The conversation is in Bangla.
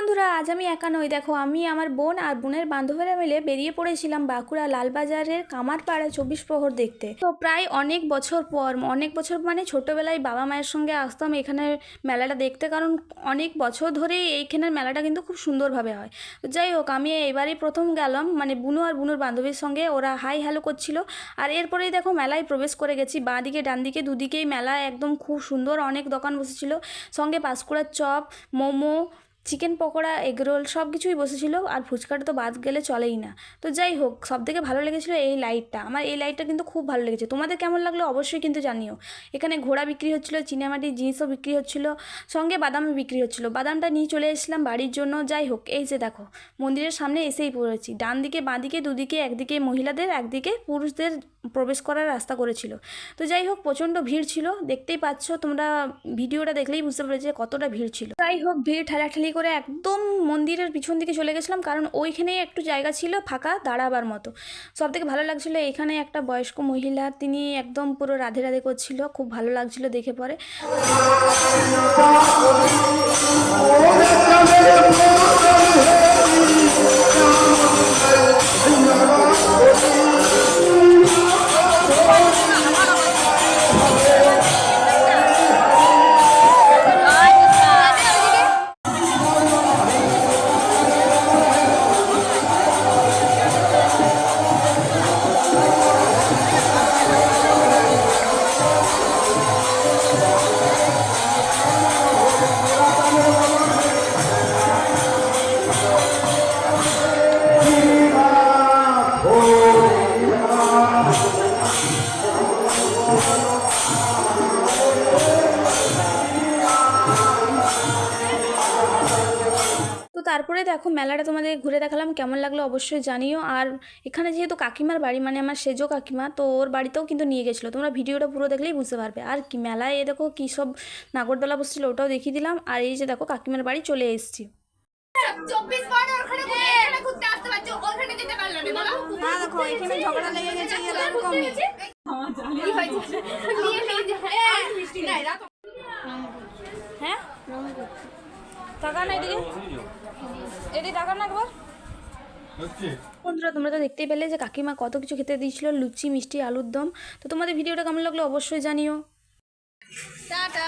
বন্ধুরা, আজ আমি একা নই। দেখো, আমি আমার বোন আর বোনের বান্ধবীরা মিলে বেরিয়ে পড়েছিলাম বাঁকুড়া লালবাজারের কামারপাড়া 24 প্রহর দেখতে। তো প্রায় অনেক বছর পর, অনেক বছর মানে ছোটোবেলায় বাবা মায়ের সঙ্গে আসতাম এখানে মেলাটা দেখতে, কারণ অনেক বছর ধরেই এইখানের মেলাটা কিন্তু খুব সুন্দরভাবে হয়। তো যাই হোক, আমি এবারই প্রথম গেলাম, মানে বুনু আর বুনুর বান্ধবীর সঙ্গে। ওরা হাই হ্যালো করছিল। আর এরপরেই দেখো মেলায় প্রবেশ করে গেছি। বাঁ দিকে ডান দিকে দুদিকেই মেলা, একদম খুব সুন্দর অনেক দোকান বসেছিল, সঙ্গে পাঁশকুড়ার chop, momo, chicken pakora, egg roll সব কিছুই বসেছিল। আর ফুচকাটা তো বাদ গেলে চলেই না। তো যাই হোক, সবথেকে ভালো লেগেছিলো এই লাইটটা। আমার এই লাইটটা কিন্তু খুব ভালো লেগেছে। তোমাদের কেমন লাগলো অবশ্যই কিন্তু জানিও। এখানে ঘোড়া বিক্রি হচ্ছিলো, চীনামাটির জিনিসও বিক্রি হচ্ছিলো, সঙ্গে বাদামও বিক্রি হচ্ছিলো। বাদামটা নিয়ে চলে এসেছিলাম বাড়ির জন্য। যাই হোক, এই যে দেখো মন্দিরের সামনে এসেই পড়েছি। ডান দিকে বাঁ দিকে দুদিকে, একদিকে মহিলাদের একদিকে পুরুষদের প্রবেশ করার রাস্তা করেছিল। তো যাই হোক, প্রচণ্ড ভিড় ছিল, দেখতেই পাচ্ছ তোমরা, ভিডিওটা দেখলেই বুঝতে পারবে যে কতটা ভিড় ছিল। যাই হোক, ভিড় ঠেলাঠেলি করে একদম মন্দিরের পিছন দিকে চলে গেছিলাম, কারণ ওইখানেই একটু জায়গা ছিল ফাঁকা দাঁড়াবার মতো। সব থেকে ভালো লাগছিলো এখানে একটা বয়স্ক মহিলা, তিনি একদম পুরো রাধে রাধে করছিল, খুব ভালো লাগছিল দেখে পরে। তো তারপরে দেখো মেলাটা তোমাদের ঘুরে দেখালাম, কেমন লাগলো অবশ্যই জানিও। আর এখানে যেহেতু কাকিমার বাড়ি, মানে আমার সেজো কাকিমা, তো ওর বাড়িতেও কিন্তু নিয়ে গেছিলো। তোমরা ভিডিওটা পুরো দেখলেই বুঝতে পারবে। আর কি মেলায় এ দেখো কী সব নাগরদোলা বসছিল, ওটাও দেখিয়ে দিলাম। আর এই যে দেখো কাকিমার বাড়ি চলে এসেছি। দেখো এখানে ঝগড়া লেগে গেছে, হ্যাঁ টাকা না এদিকে, এদিকে টাকা না একবার। বন্ধুরা, তোমরা তো দেখতেই পেলে যে কাকিমা কত কিছু খেতে দিয়েছিল, লুচি, মিষ্টি, আলুর দম। তো তোমাদের ভিডিওটা কেমন লাগলো অবশ্যই জানিও। টাটা।